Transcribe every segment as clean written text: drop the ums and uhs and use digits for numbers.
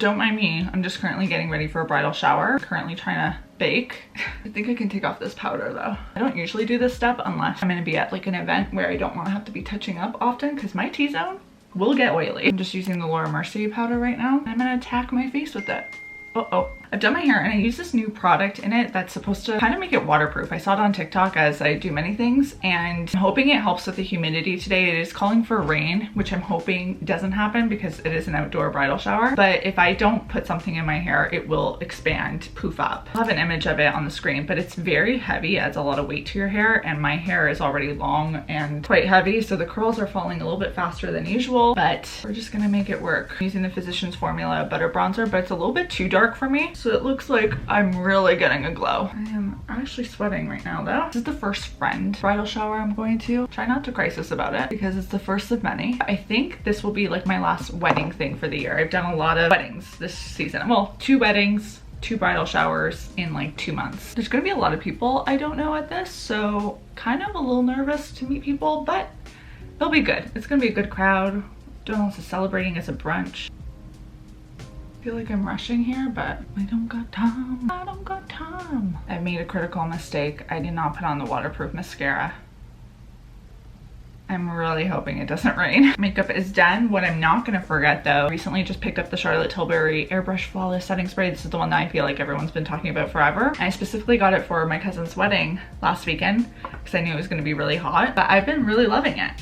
Don't mind me, I'm just currently getting ready for a bridal shower. Currently trying to bake. I think I can take off this powder though. I don't usually do this step unless I'm gonna be at like an event where I don't want to have to be touching up often because my T-zone will get oily. I'm just using the Laura Mercier powder right now. I'm gonna attack my face with it. Uh-oh. I've done my hair and I use this new product in it that's supposed to kind of make it waterproof. I saw it on TikTok as I do many things and I'm hoping it helps with the humidity today. It is calling for rain, which I'm hoping doesn't happen because it is an outdoor bridal shower. But if I don't put something in my hair, it will expand, poof up. I'll have an image of it on the screen, but it's very heavy, adds a lot of weight to your hair, and my hair is already long and quite heavy, so the curls are falling a little bit faster than usual, but we're just gonna make it work. I'm using the Physicians Formula butter bronzer, but it's a little bit too dark for me. So it looks like I'm really getting a glow. I am actually sweating right now though. This is the first friend bridal shower I'm going to. Try not to crisis about it because it's the first of many. I think this will be like my last wedding thing for the year. I've done a lot of weddings this season. Well, 2 weddings, 2 bridal showers in like 2 months. There's gonna be a lot of people I don't know at this, so kind of a little nervous to meet people, but it'll be good. It's gonna be a good crowd. Doing lots of celebrating as a brunch. I feel like I'm rushing here, but I don't got time. I don't got time. I made a critical mistake. I did not put on the waterproof mascara. I'm really hoping it doesn't rain. Makeup is done. What I'm not gonna forget though, recently just picked up the Charlotte Tilbury Airbrush Flawless Setting Spray. This is the one that I feel like everyone's been talking about forever. And I specifically got it for my cousin's wedding last weekend because I knew it was gonna be really hot, but I've been really loving it.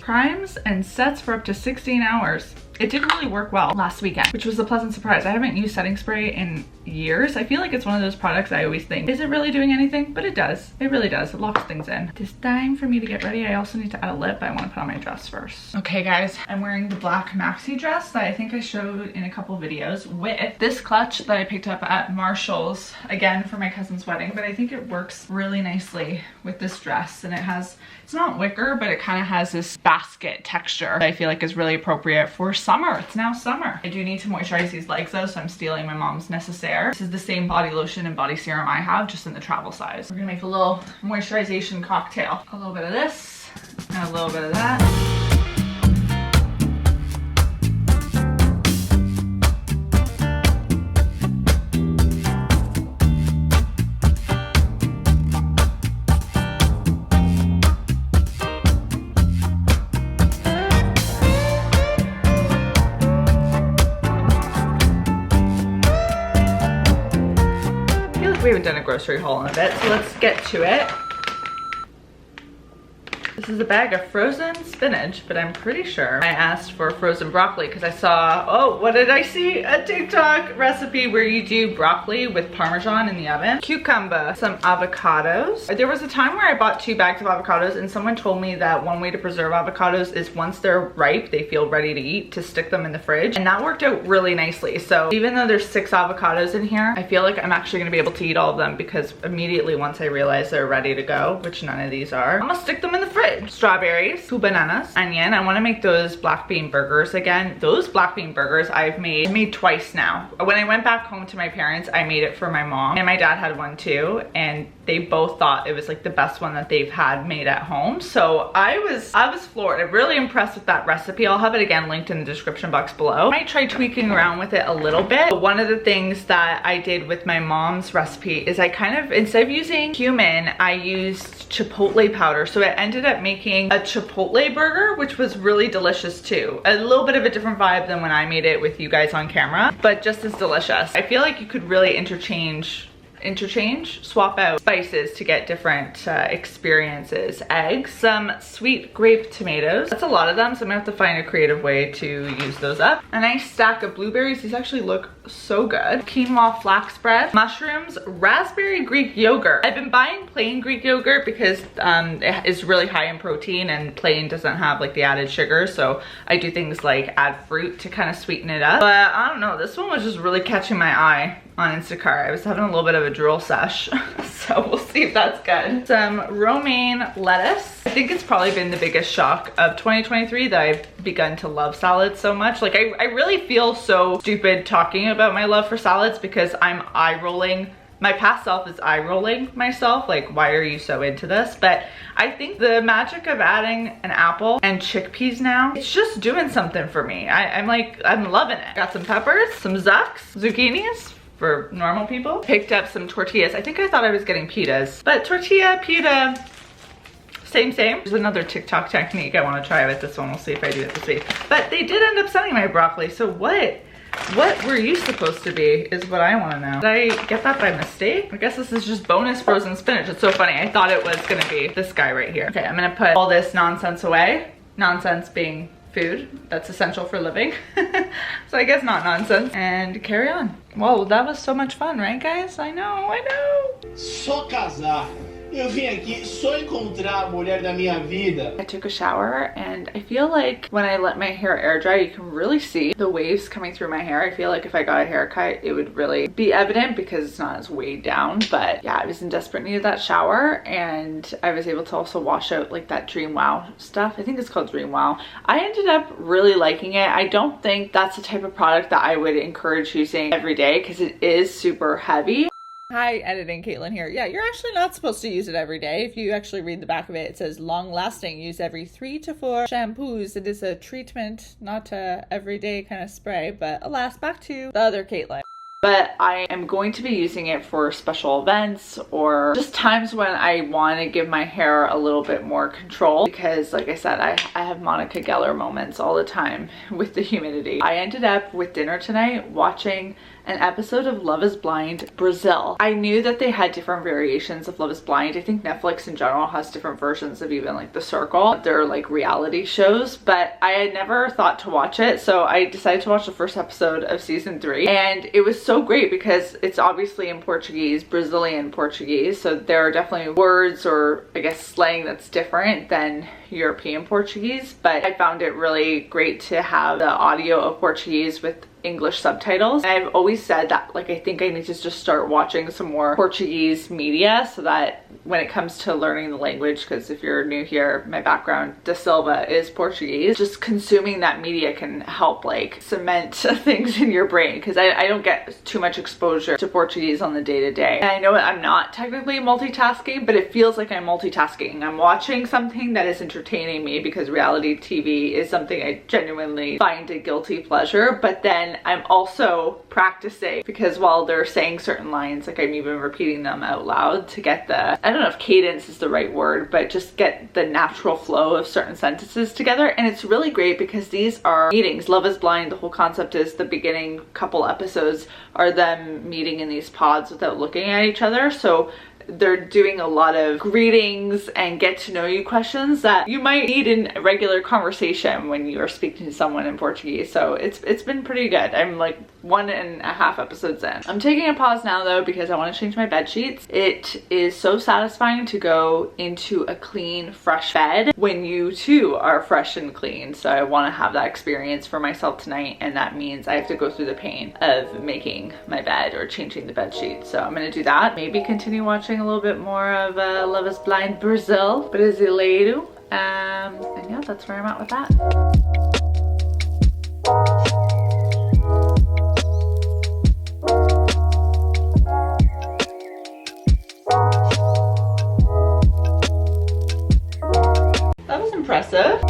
Primes and sets for up to 16 hours. It did really work well last weekend, which was a pleasant surprise. I haven't used setting spray in years. I feel like it's one of those products I always think, is it really doing anything? But it does. It really does. It locks things in. It's time for me to get ready. I also need to add a lip, but I want to put on my dress first. Okay guys, I'm wearing the black maxi dress that I think I showed in a couple videos with this clutch that I picked up at Marshall's, again for my cousin's wedding, but I think it works really nicely with this dress. And it has, it's not wicker, but it kind of has this basket texture that I feel like is really appropriate for summer. It's now summer. I do need to moisturize these legs though, so I'm stealing my mom's Necessaire. This is the same body lotion and body serum I have, just in the travel size. We're gonna make a little moisturization cocktail. A little bit of this and a little bit of that. We haven't done a grocery haul in a bit, so let's get to it. This is a bag of frozen spinach, but I'm pretty sure I asked for frozen broccoli because I saw, oh, what did I see? A TikTok recipe where you do broccoli with Parmesan in the oven. Cucumber, some avocados. There was a time where I bought 2 bags of avocados and someone told me that one way to preserve avocados is once they're ripe, they feel ready to eat, to stick them in the fridge. And that worked out really nicely. So even though there's 6 avocados in here, I feel like I'm actually gonna be able to eat all of them because immediately once I realize they're ready to go, which none of these are, I'm gonna stick them in the fridge. Strawberries, 2 bananas, onion. I want to make those black bean burgers again. Those black bean burgers I've made twice now. When I went back home to my parents, I made it for my mom and my dad had one too, and they both thought it was like the best one that they've had made at home. So I was floored. I'm really impressed with that recipe. I'll have it again linked in the description box below. I might try tweaking around with it a little bit. But one of the things that I did with my mom's recipe is I kind of, instead of using cumin, I used chipotle powder. So it ended up making a chipotle burger, which was really delicious too. A little bit of a different vibe than when I made it with you guys on camera, but just as delicious. I feel like you could really swap out spices to get different experiences. Eggs, some sweet grape tomatoes. That's a lot of them, so I'm gonna have to find a creative way to use those up. A nice stack of blueberries. These actually look so good. Quinoa flax bread, mushrooms, raspberry Greek yogurt. I've been buying plain Greek yogurt because it is really high in protein and plain doesn't have like the added sugar, so I do things like add fruit to kind of sweeten it up. But I don't know, this one was just really catching my eye on Instacart. I was having a little bit of a drool sesh, so we'll see if that's good. Some romaine lettuce. I think it's probably been the biggest shock of 2023 that I've begun to love salads so much. Like I really feel so stupid talking about my love for salads because I'm eye rolling My past self is eye rolling myself, like, why are you so into this? But I think the magic of adding an apple and chickpeas now, it's just doing something for me. I'm loving it. Got some peppers, some zucchinis for normal people. Picked up some tortillas. I think I thought I was getting pitas, but tortilla, pita, same. There's another TikTok technique I want to try with this one. We'll see if I do it this week. But they did end up sending my broccoli, so what were you supposed to be is what I want to know. Did I get that by mistake? I guess this is just bonus frozen spinach. It's so funny. I thought it was gonna be this guy right here. Okay, I'm gonna put all this nonsense away. Nonsense being food that's essential for living. So I guess not nonsense. And carry on. Whoa, that was so much fun, right guys? I know. Só casar. Eu vim aqui só encontrar a mulher da minha vida. I took a shower and I feel like when I let my hair air dry, you can really see the waves coming through my hair. I feel like if I got a haircut, it would really be evident because it's not as weighed down. But yeah, I was in desperate need of that shower, and I was able to also wash out like that Dream Wow stuff. I think it's called Dream Wow. I ended up really liking it. I don't think that's the type of product that I would encourage using every day because it is super heavy. Hi, editing Caitlin here. Yeah, you're actually not supposed to use it every day. If you actually read the back of it, it says long lasting, use every 3 to 4 shampoos. It is a treatment, not a everyday kind of spray, but alas, back to the other Caitlin. But I am going to be using it for special events or just times when I want to give my hair a little bit more control because like I said, I have Monica Geller moments all the time with the humidity. I ended up with dinner tonight watching an episode of Love is Blind Brazil. I knew that they had different variations of Love is Blind. I think Netflix in general has different versions of even like The Circle. They're like reality shows, but I had never thought to watch it. So I decided to watch the first episode of season 3, and it was so great because it's obviously in Portuguese, Brazilian Portuguese. So there are definitely words or I guess slang that's different than European Portuguese, but I found it really great to have the audio of Portuguese with English subtitles. And I've always said that like I think I need to just start watching some more Portuguese media so that when it comes to learning the language, because if you're new here, my background De Silva is Portuguese, just consuming that media can help like cement things in your brain because I don't get too much exposure to Portuguese on the day-to-day. And I know I'm not technically multitasking, but it feels like I'm multitasking. I'm watching something that is entertaining me because reality TV is something I genuinely find a guilty pleasure, but then I'm also practicing because while they're saying certain lines, like I'm even repeating them out loud to get the, I don't know if cadence is the right word, but just get the natural flow of certain sentences together. And it's really great because these are meetings. Love is Blind, the whole concept is the beginning couple episodes are them meeting in these pods without looking at each other. So they're doing a lot of greetings and get to know you questions that you might need in a regular conversation when you are speaking to someone in Portuguese. So it's been pretty good. I'm like 1.5 episodes in. I'm taking a pause now though because I want to change my bed sheets. It is so satisfying to go into a clean, fresh bed when you too are fresh and clean. So I want to have that experience for myself tonight, and that means I have to go through the pain of making my bed or changing the bed sheets. So I'm going to do that. Maybe continue watching a little bit more of Love is Blind Brazil, Brasileiro. And yeah, that's where I'm at with that. That was impressive.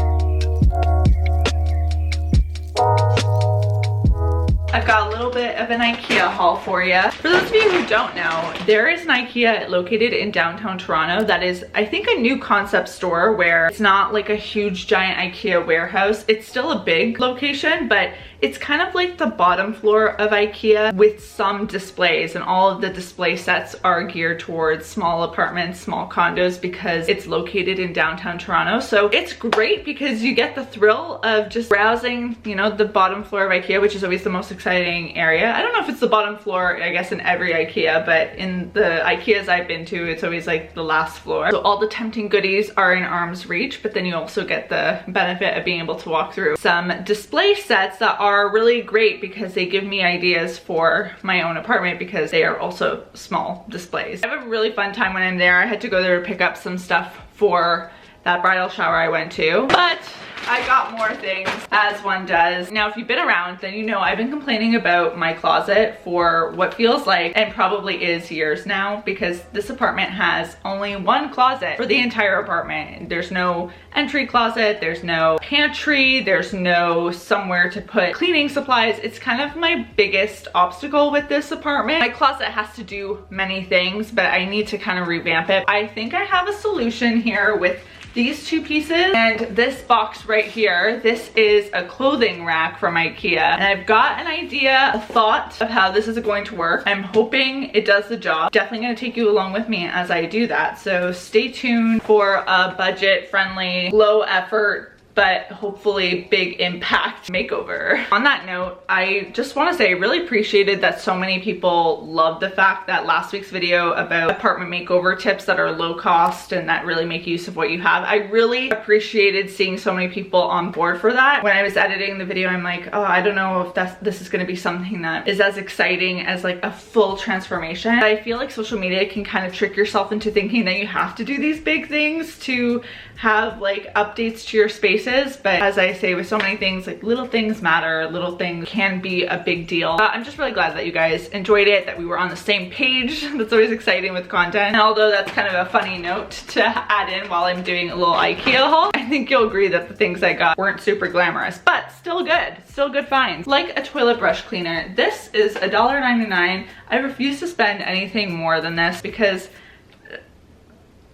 I've got a little bit of an Ikea haul for you. For those of you who don't know, there is an Ikea located in downtown Toronto that is, I think, a new concept store where it's not like a huge giant Ikea warehouse. It's still a big location, but it's kind of like the bottom floor of Ikea with some displays, and all of the display sets are geared towards small apartments, small condos, because it's located in downtown Toronto. So it's great because you get the thrill of just browsing, you know, the bottom floor of Ikea, which is always the most exciting area. I don't know if it's the bottom floor, I guess, in every Ikea, but in the Ikeas I've been to, it's always like the last floor. So all the tempting goodies are in arm's reach, but then you also get the benefit of being able to walk through some display sets that are really great because they give me ideas for my own apartment because they are also small displays. I have a really fun time when I'm there. I had to go there to pick up some stuff for that bridal shower I went to, but I got more things, as one does. Now, if you've been around, then you know I've been complaining about my closet for what feels like, and probably is, years now, because this apartment has only one closet for the entire apartment. There's no entry closet, there's no pantry, there's no somewhere to put cleaning supplies. It's kind of my biggest obstacle with this apartment. My closet has to do many things, but I need to kind of revamp it. I think I have a solution here with these two pieces and this box right here. This is a clothing rack from Ikea, and I've got an idea, a thought of how this is going to work. I'm hoping it does the job. Definitely gonna take you along with me as I do that. So stay tuned for a budget-friendly, low effort, but hopefully big impact makeover. On that note, I just want to say I really appreciated that so many people loved the fact that last week's video about apartment makeover tips that are low cost and that really make use of what you have. I really appreciated seeing so many people on board for that. When I was editing the video, I'm like, oh, I don't know if this is going to be something that is as exciting as like a full transformation. I feel like social media can kind of trick yourself into thinking that you have to do these big things to have like updates to your spaces, but as I say with so many things, like little things matter, little things can be a big deal. I'm just really glad that you guys enjoyed it, that we were on the same page. That's always exciting with content. And although that's kind of a funny note to add in while I'm doing a little Ikea haul, I think you'll agree that the things I got weren't super glamorous, but still good finds. Like a toilet brush cleaner, this is $1.99. I refuse to spend anything more than this because,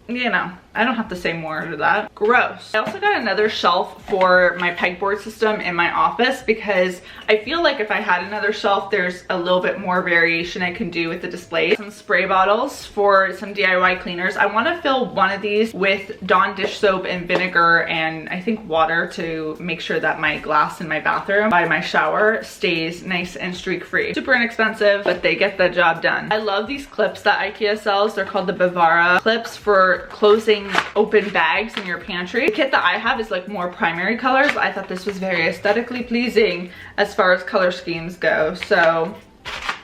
you know, I don't have to say more to that. Gross. I also got another shelf for my pegboard system in my office because I feel like if I had another shelf, there's a little bit more variation I can do with the display. Some spray bottles for some DIY cleaners. I want to fill one of these with Dawn dish soap and vinegar and I think water to make sure that my glass in my bathroom by my shower stays nice and streak free. Super inexpensive, but they get the job done. I love these clips that Ikea sells. They're called the Bavara clips for closing open bags in your pantry. The kit that I have is like more primary colors, but I thought this was very aesthetically pleasing as far as color schemes go, so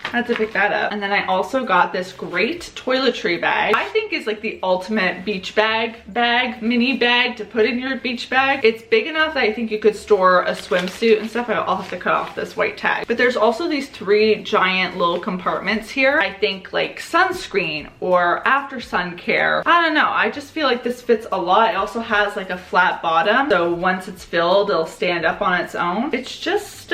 I had to pick that up. And then I also got this great toiletry bag. I think is like the ultimate beach mini bag to put in your beach bag. It's big enough that I think you could store a swimsuit and stuff. I'll have to cut off this white tag. But there's also these 3 giant little compartments here. I think like sunscreen or after sun care. I don't know. I just feel like this fits a lot. It also has like a flat bottom, so once it's filled, it'll stand up on its own. It's just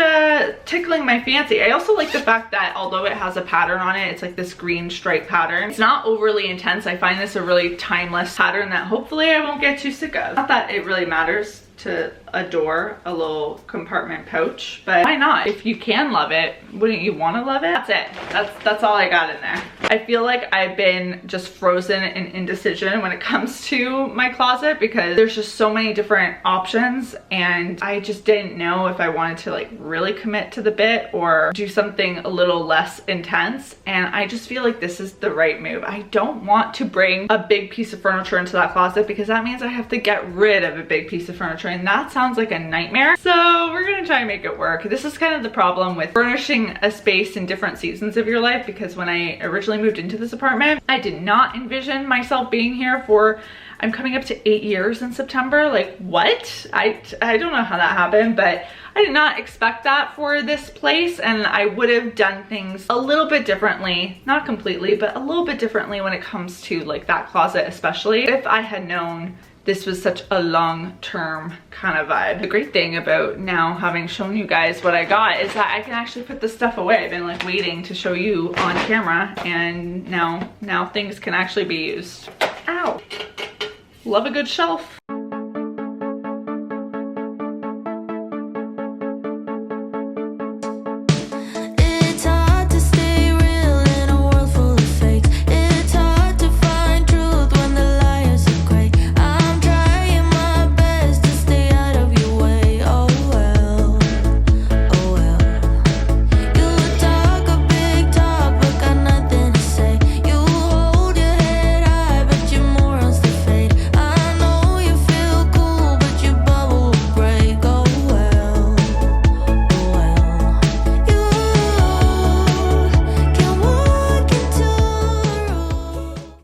tickling my fancy. I also like the fact that although it has a pattern on it, it's like this green stripe pattern. It's not overly intense. I find this a really timeless pattern that hopefully I won't get too sick of. Not that it really matters to adore a little compartment pouch, but why not? If you can love it, wouldn't you want to love it? That's it. That's all I got in there. I feel like I've been just frozen in indecision when it comes to my closet because there's just so many different options and I just didn't know if I wanted to like really commit to the bit or do something a little less intense, and I just feel like this is the right move. I don't want to bring a big piece of furniture into that closet because that means I have to get rid of a big piece of furniture, and that sounds like a nightmare. So we're gonna try and make it work. This is kind of the problem with furnishing a space in different seasons of your life, because when I originally moved into this apartment, I did not envision myself being here for, I'm coming up to 8 years in September. Like what? I don't know how that happened, but I did not expect that for this place, and I would have done things a little bit differently, not completely, but a little bit differently when it comes to like that closet, especially if I had known this was such a long-term kind of vibe. The great thing about now having shown you guys what I got is that I can actually put this stuff away. I've been like waiting to show you on camera, and now things can actually be used. Ow. Love a good shelf.